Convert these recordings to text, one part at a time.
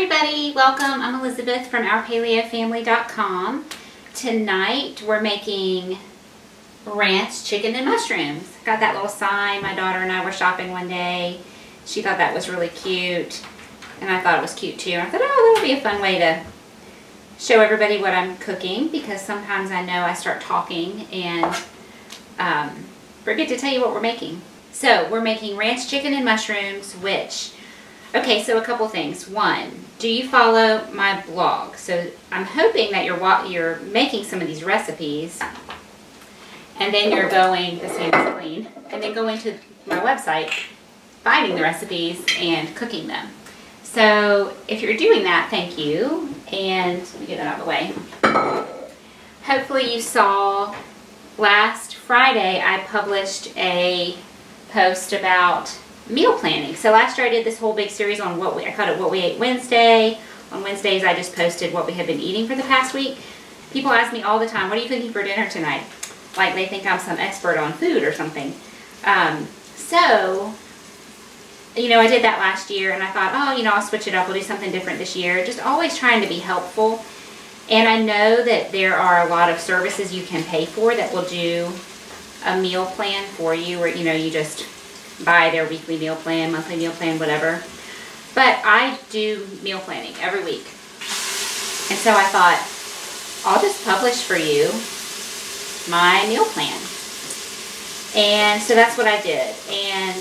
everybody, welcome. I'm Elizabeth from OurPaleoFamily.com. Tonight we're making ranch chicken and mushrooms. Got that little sign. My daughter and I were shopping one day. She thought that was really cute and I thought it was cute too. I thought, oh, that'll be a fun way to show everybody what I'm cooking, because sometimes I know I start talking and forget to tell you what we're making. So we're making ranch chicken and mushrooms, which, okay, so a couple things. One, do you follow my blog? So I'm hoping that you're making some of these recipes and then you're going, this hand is clean, and then going to my website, finding the recipes and cooking them. So if you're doing that, thank you. And let me get that out of the way. Hopefully you saw last Friday I published a post about meal planning. So last year I did this whole big series on I called it What We Ate Wednesday. On Wednesdays I just posted what we had been eating for the past week. People ask me all the time, what are you cooking for dinner tonight? Like they think I'm some expert on food or something. So, you know, I did that last year and I thought, oh, you know, I'll switch it up. We'll do something different this year. Just always trying to be helpful. And I know that there are a lot of services you can pay for that will do a meal plan for you, or, you know, you just buy their weekly meal plan, monthly meal plan, whatever. But I do meal planning every week. And so I thought, I'll just publish for you my meal plan. And so that's what I did. And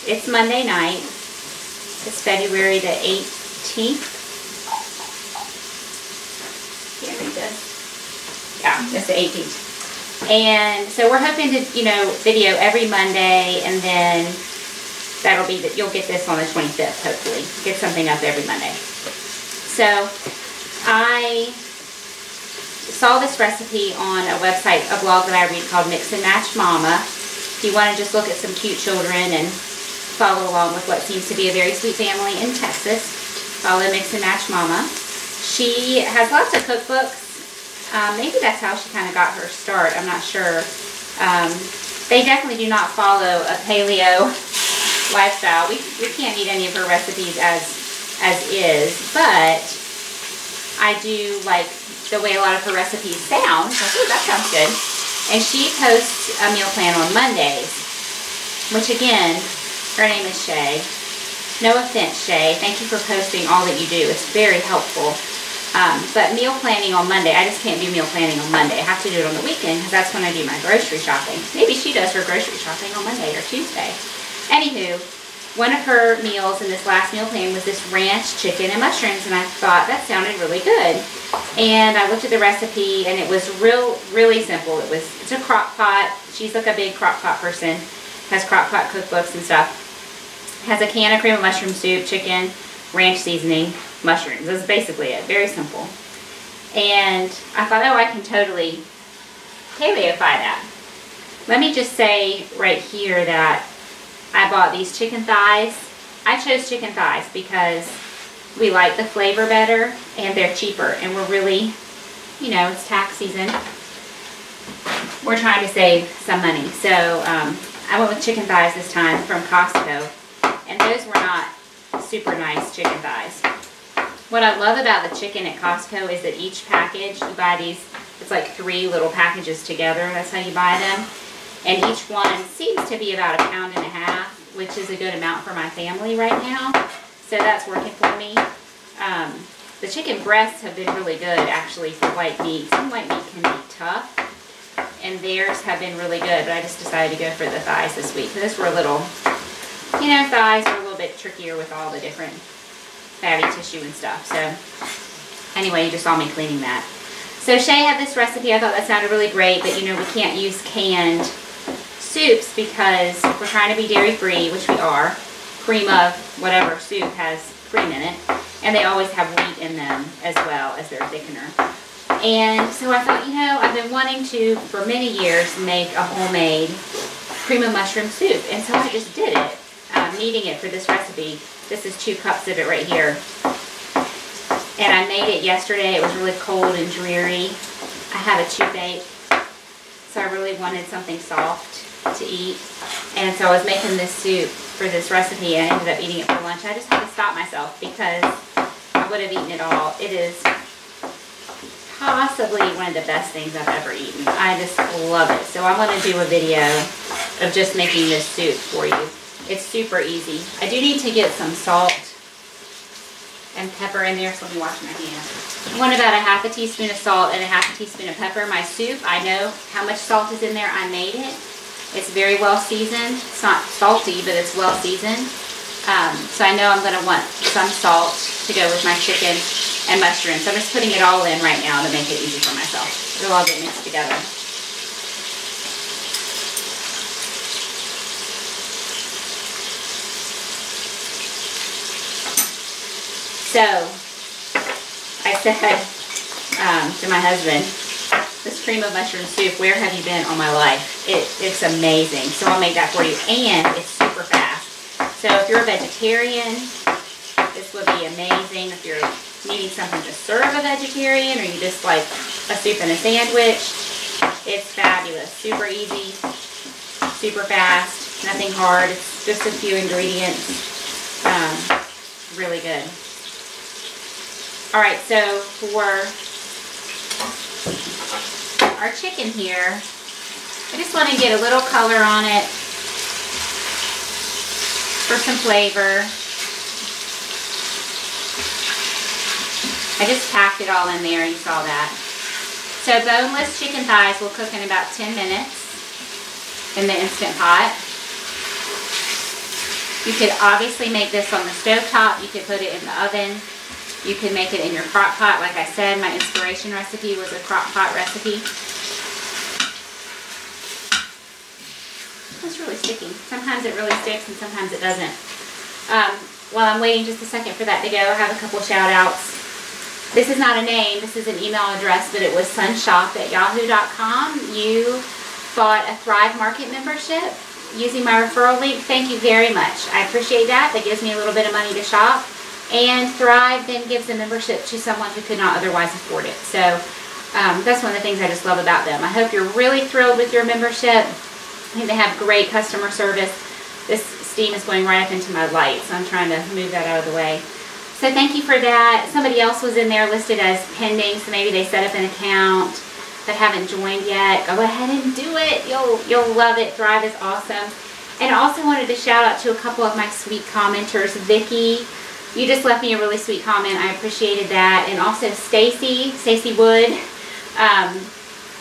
it's Monday night. It's February the 18th. Can't read this. Yeah, it's the 18th. And so we're hoping to, you know, video every Monday, and then that'll be that you'll get this on the 25th, hopefully. Get something up every Monday. So I saw this recipe on a website, a blog that I read called Mix and Match Mama. If you want to just look at some cute children and follow along with what seems to be a very sweet family in Texas, follow Mix and Match Mama. She has lots of cookbooks. Maybe that's how she kind of got her start. I'm not sure. They definitely do not follow a paleo lifestyle. We can't eat any of her recipes as is, but I do like the way a lot of her recipes sound. Like, ooh, that sounds good. And she posts a meal plan on Mondays, which again, her name is Shay. No offense, Shay. Thank you for posting all that you do. It's very helpful. But meal planning on Monday, I just can't do meal planning on Monday. I have to do it on the weekend because that's when I do my grocery shopping. Maybe she does her grocery shopping on Monday or Tuesday. Anywho, one of her meals in this last meal plan was this ranch chicken and mushrooms, and I thought that sounded really good. And I looked at the recipe, and it was really simple. It's a crock pot. She's like a big crock pot person. Has crock pot cookbooks and stuff. Has a can of cream of mushroom soup, chicken, ranch seasoning, mushrooms. That's basically it. Very simple. And I thought, oh, I can totally paleofy that. Let me just say right here that I bought these chicken thighs. I chose chicken thighs because we like the flavor better and they're cheaper, and we're really, you know, it's tax season. We're trying to save some money. So I went with chicken thighs this time from Costco, and those were not super nice chicken thighs. What I love about the chicken at Costco is that each package, you buy these, it's like 3 little packages together. That's how you buy them. And each one seems to be about 1.5 pounds, which is a good amount for my family right now. So that's working for me. The chicken breasts have been really good, actually, for white meat. Some white meat can be tough, and theirs have been really good, but I just decided to go for the thighs this week. Because we're a little, you know, thighs are a little bit trickier with all the different fatty tissue and stuff. So anyway, you just saw me cleaning that. So Shay had this recipe. I thought that sounded really great, but you know, we can't use canned soups because we're trying to be dairy free, which we are. Cream of whatever soup has cream in it, and they always have wheat in them as well as their thickener. And so I thought, you know, I've been wanting to, for many years, make a homemade cream of mushroom soup, and so I just did it. I'm kneading it for this recipe. This is 2 cups of it right here. And I made it yesterday. It was really cold and dreary. I have a toothache, so I really wanted something soft to eat. And so I was making this soup for this recipe, and I ended up eating it for lunch. I just had to stop myself because I would have eaten it all. It is possibly one of the best things I've ever eaten. I just love it. So I'm going to do a video of just making this soup for you. It's super easy. I do need to get some salt and pepper in there, so let me wash my hands. I want about a half a teaspoon of salt and a half a teaspoon of pepper. My soup, I know how much salt is in there. I made it. It's very well seasoned. It's not salty, but it's well seasoned. So I know I'm going to want some salt to go with my chicken and mushrooms. So I'm just putting it all in right now to make it easy for myself. It'll all get mixed together. So I said to my husband, this cream of mushroom soup, where have you been all my life? It's amazing. So I'll make that for you. And it's super fast. So if you're a vegetarian, this would be amazing. If you're needing something to serve a vegetarian, or you just like a soup and a sandwich, it's fabulous. Super easy, super fast, nothing hard. It's just a few ingredients. Really good. All right, so for our chicken here, I just want to get a little color on it for some flavor. I just packed it all in there, you saw that. So boneless chicken thighs will cook in about 10 minutes in the Instant Pot. You could obviously make this on the stovetop. You could put it in the oven. You can make it in your crock pot. Like I said, my inspiration recipe was a crock pot recipe. It's really sticky. Sometimes it really sticks and sometimes it doesn't. While I'm waiting just a second for that to go, I have a couple shout outs. This is not a name, this is an email address, but it was sunshop@yahoo.com. You bought a Thrive Market membership using my referral link. Thank you very much. I appreciate that. That gives me a little bit of money to shop. And Thrive then gives a membership to someone who could not otherwise afford it. So that's one of the things I just love about them. I hope you're really thrilled with your membership. I think they have great customer service. This steam is going right up into my light, so I'm trying to move that out of the way. So thank you for that. Somebody else was in there listed as pending, so maybe they set up an account but haven't joined yet. Go ahead and do it. You'll love it. Thrive is awesome. And I also wanted to shout out to a couple of my sweet commenters. Vicky, you just left me a really sweet comment. I appreciated that. And also Stacy Wood,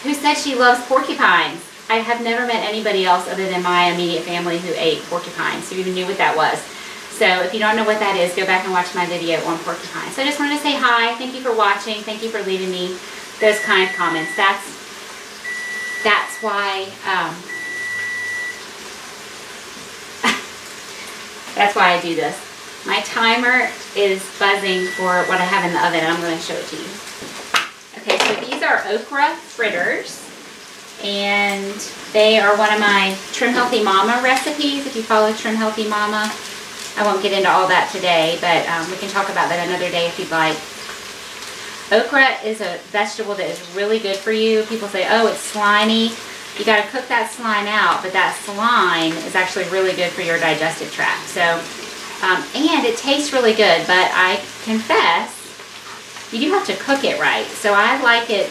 who said she loves porcupines. I have never met anybody else other than my immediate family who ate porcupines, who even knew what that was. So if you don't know what that is, go back and watch my video on porcupines. So I just wanted to say hi. Thank you for watching. Thank you for leaving me those kind comments. That's why that's why I do this. My timer is buzzing for what I have in the oven, and I'm going to show it to you. Okay, so these are Okra Fritters, and they are one of my Trim Healthy Mama recipes. If you follow Trim Healthy Mama, I won't get into all that today, but we can talk about that another day if you'd like. Okra is a vegetable that is really good for you. People say, oh, it's slimy. You got to cook that slime out, but that slime is actually really good for your digestive tract. So, and it tastes really good, but I confess, you do have to cook it right. So I like it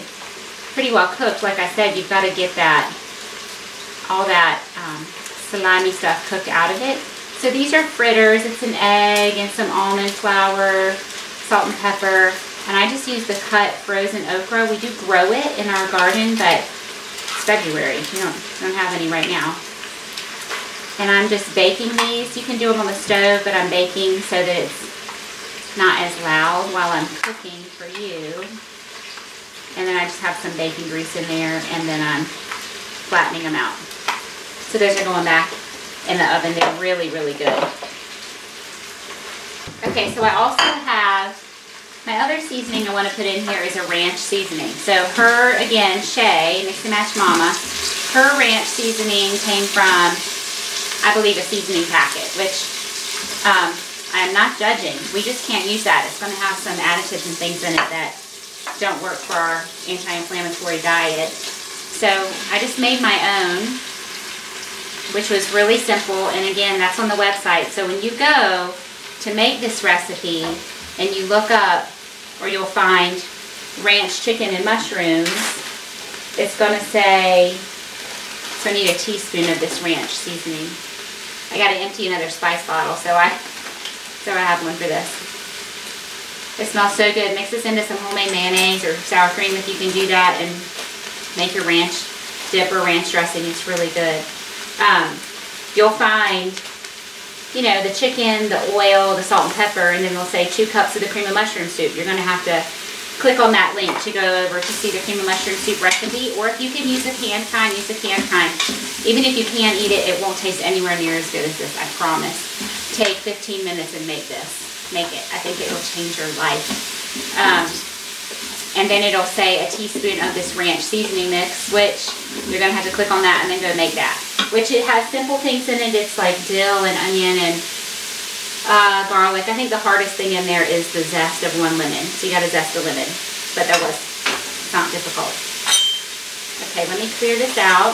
pretty well cooked. Like I said, you've got to get that, all that slimy stuff cooked out of it. So these are fritters. It's an egg and some almond flour, salt and pepper, and I just use the cut frozen okra. We do grow it in our garden, but it's February. We don't have any right now. And I'm just baking these. You can do them on the stove, but I'm baking so that it's not as loud while I'm cooking for you. And then I just have some baking grease in there, and then I'm flattening them out. So those are going back in the oven. They're really, really good. Okay, so I also have, my other seasoning I want to put in here is a ranch seasoning. So her, again, Shay, Mix and Match Mama, her ranch seasoning came from, I believe, a seasoning packet, which I am not judging. We just can't use that. It's going to have some additives and things in it that don't work for our anti-inflammatory diet. So I just made my own, which was really simple, and again, that's on the website. So when you go to make this recipe, and you look up, or you'll find ranch chicken and mushrooms, it's going to say, so I need a teaspoon of this ranch seasoning. I got to empty another spice bottle, so I have one for this. It smells so good. Mix this into some homemade mayonnaise or sour cream if you can do that, and make your ranch dip or ranch dressing. It's really good. You'll find, you know, the chicken, the oil, the salt and pepper, and then they'll say 2 cups of the cream of mushroom soup. You're going to have to click on that link to go over to see the cream of mushroom soup recipe, or if you can use the canned kind, use the canned kind. Even if you can't eat it, it won't taste anywhere near as good as this, I promise. Take 15 minutes and make this. Make it. I think it will change your life. And then it'll say a teaspoon of this ranch seasoning mix, which you're going to have to click on that and then go make that. Which it has simple things in it. It's like dill and onion and garlic. I think the hardest thing in there is the zest of 1 lemon. So you got to zest a lemon. But it's not difficult. Okay, let me clear this out.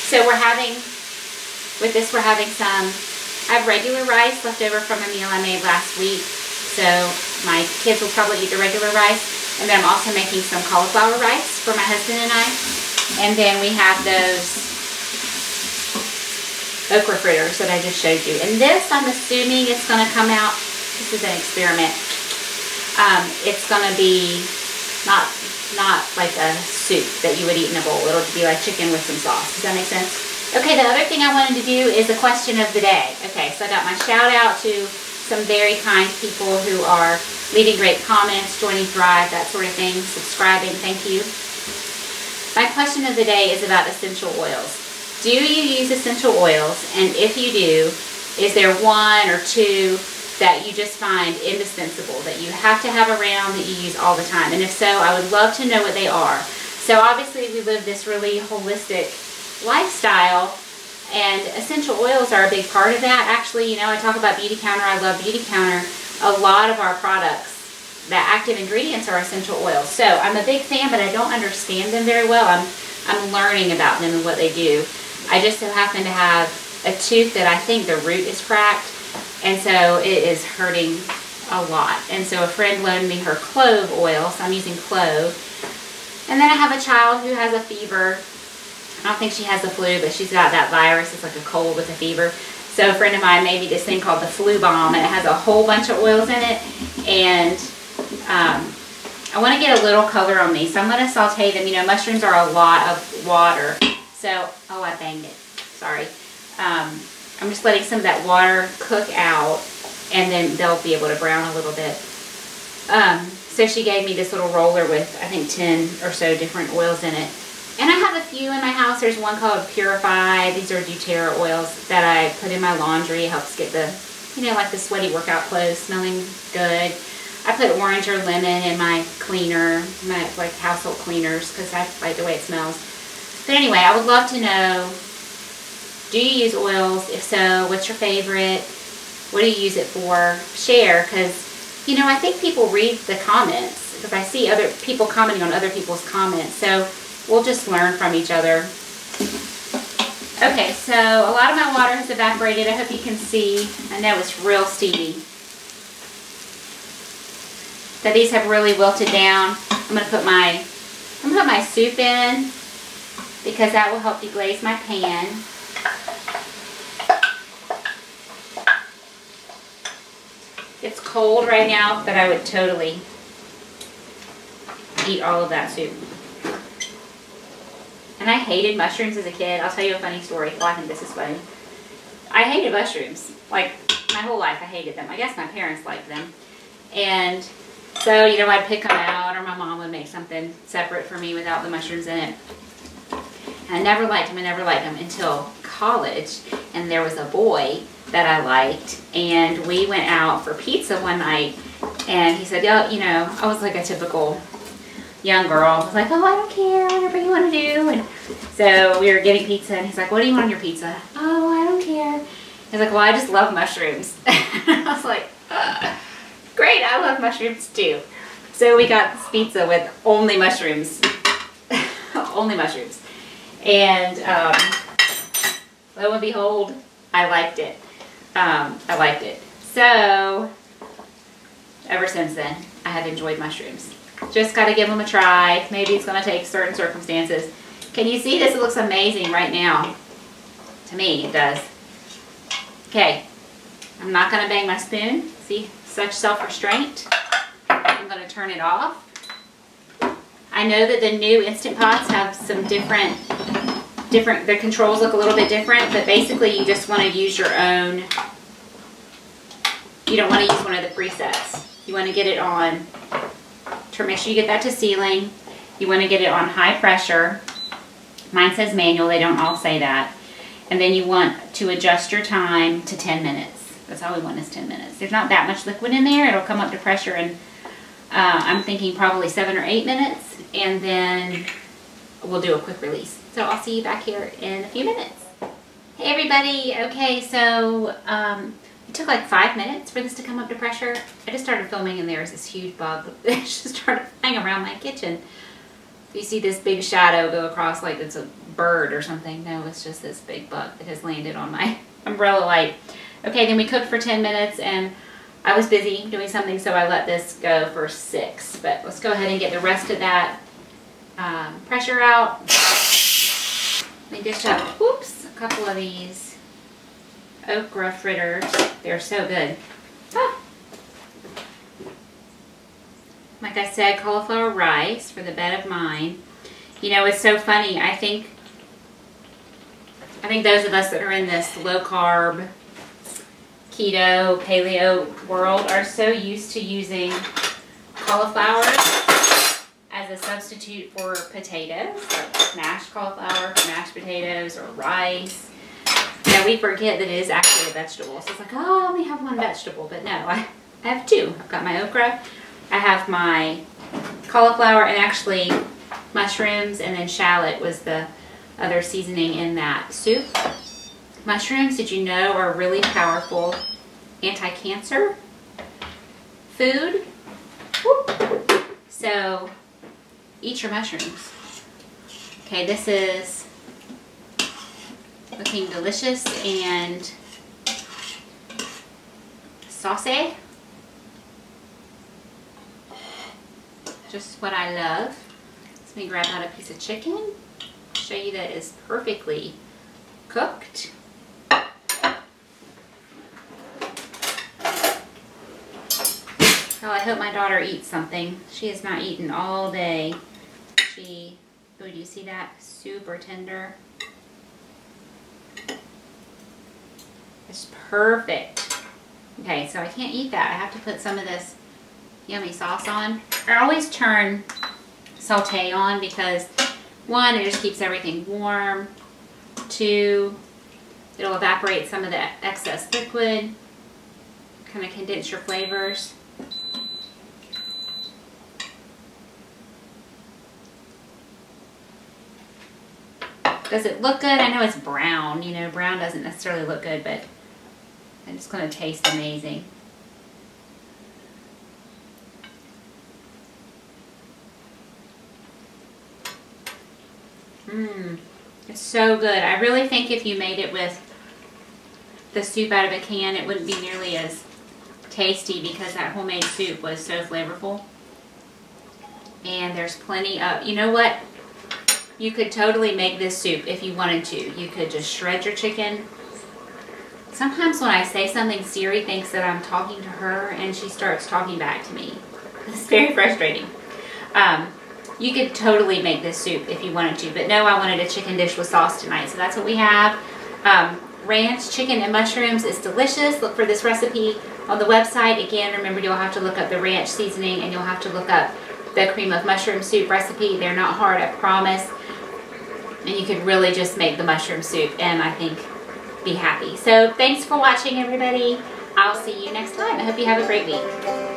So we're having some, I have regular rice left over from a meal I made last week. So my kids will probably eat the regular rice. And then I'm also making some cauliflower rice for my husband and I. And then we have those okra fritters that I just showed you. And this, I'm assuming it's going to come out, this is an experiment. It's going to be not like a soup that you would eat in a bowl. It'll be like chicken with some sauce. Does that make sense? Okay, the other thing I wanted to do is a question of the day. Okay, so I got my shout out to some very kind people who are leaving great comments, joining Thrive, that sort of thing, subscribing. Thank you. My question of the day is about essential oils. Do you use essential oils? And if you do, is there 1 or 2 that you just find indispensable, that you have to have around, that you use all the time? And if so, I would love to know what they are. So obviously we live this really holistic lifestyle, and essential oils are a big part of that. Actually, you know, I talk about Beauty Counter. I love Beauty Counter. A lot of our products, the active ingredients are essential oils. So I'm a big fan, but I don't understand them very well. I'm learning about them and what they do. I just so happen to have a tooth that I think the root is cracked, and so it is hurting a lot. And so a friend loaned me her clove oil, so I'm using clove. And then I have a child who has a fever. I don't think she has the flu, but she's got that virus. It's like a cold with a fever. So a friend of mine made me this thing called the Flu Bomb, and it has a whole bunch of oils in it. And I want to get a little color on these, so I'm going to saute them. You know, mushrooms are a lot of water. So, oh, I banged it. Sorry. I'm just letting some of that water cook out, and then they'll be able to brown a little bit. So she gave me this little roller with, I think, 10 or so different oils in it. And I have a few in my house. There's one called Purify. These are doTERRA oils that I put in my laundry. It helps get the, you know, like the sweaty workout clothes smelling good. I put orange or lemon in my cleaner, my like household cleaners, because I like the way it smells. But anyway, I would love to know, do you use oils? If so, what's your favorite? What do you use it for? Share, because, you know, I think people read the comments, because I see other people commenting on other people's comments. So we'll just learn from each other. Okay, so a lot of my water has evaporated. I hope you can see. I know it's real steamy. So these have really wilted down. I'm gonna put my soup in, because that will help deglaze my pan. It's cold right now, but I would totally eat all of that soup. And I hated mushrooms as a kid. I'll tell you a funny story. Well, I think this is funny. I hated mushrooms. Like, my whole life I hated them. I guess my parents liked them. And so, you know, I'd pick them out, or my mom would make something separate for me without the mushrooms in it. And I never liked them until college. And there was a boy that I liked, and we went out for pizza one night, and he said, "Oh, you know," I was like a typical young girl. I was like, "Oh, I don't care, whatever you want to do." And so we were getting pizza, and he's like, "What do you want on your pizza?" "Oh, I don't care." He's like, "Well, I just love mushrooms." I was like, "Great, I love mushrooms too." So we got this pizza with only mushrooms. Only mushrooms. And lo and behold, I liked it. So ever since then, I have enjoyed mushrooms. Just got to give them a try. Maybe it's going to take certain circumstances. Can you see this? It looks amazing right now. To me, it does. Okay. I'm not going to bang my spoon. See, such self-restraint. I'm going to turn it off. I know that the new Instant Pots have some different, the controls look a little bit different, but basically you just want to use your own. You don't want to use one of the presets. You want to get it on, to make sure you get that to sealing. You want to get it on high pressure. Mine says manual, they don't all say that. And then you want to adjust your time to 10 minutes. That's all we want is 10 minutes. There's not that much liquid in there. It'll come up to pressure in, I'm thinking probably 7 or 8 minutes. And then we'll do a quick release. So I'll see you back here in a few minutes. Hey everybody, okay, so it took like 5 minutes for this to come up to pressure. I just started filming and there's this huge bug that just started flying around my kitchen. You see this big shadow go across like it's a bird or something. No, it's just this big bug that has landed on my umbrella light. Okay, then we cooked for 10 minutes and I was busy doing something, so I let this go for 6. But let's go ahead and get the rest of that pressure out. Let me dish up, oops, a couple of these Okra Fritters. They're so good. Ah. Like I said, cauliflower rice for the bed of mine. You know, it's so funny. I think those of us that are in this low carb, keto, paleo world are so used to using cauliflower as a substitute for potatoes, like mashed cauliflower for mashed potatoes or rice. Now we forget that it is actually a vegetable. So it's like, oh, I only have one vegetable, but no, I have 2. I've got my okra, I have my cauliflower, and actually mushrooms, and then shallot was the other seasoning in that soup. Mushrooms, did you know, are really powerful anti-cancer food. Woo. So eat your mushrooms. Okay, this is looking delicious and saucy. Just what I love. Let me grab out a piece of chicken. Show you that it's perfectly cooked. Oh, I hope my daughter eats something. She has not eaten all day. Oh, do you see that? Super tender. It's perfect. Okay, so I can't eat that. I have to put some of this yummy sauce on. I always turn saute on because 1, it just keeps everything warm. 2, it'll evaporate some of the excess liquid, kind of condense your flavors. Does it look good? I know it's brown. You know, brown doesn't necessarily look good, but it's going to taste amazing. It's so good. I really think if you made it with the soup out of a can, it wouldn't be nearly as tasty because that homemade soup was so flavorful. And there's plenty of, you know what? You could totally make this soup if you wanted to. You could just shred your chicken. Sometimes when I say something, Siri thinks that I'm talking to her and she starts talking back to me. It's very frustrating. You could totally make this soup if you wanted to, but no, I wanted a chicken dish with sauce tonight, so that's what we have. Ranch chicken and mushrooms is delicious. Look for this recipe on the website. Again, remember, you'll have to look up the ranch seasoning and you'll have to look up the cream of mushroom soup recipe. They're not hard, I promise. And you could really just make the mushroom soup and I think be happy. So thanks for watching, everybody. I'll see you next time. I hope you have a great week.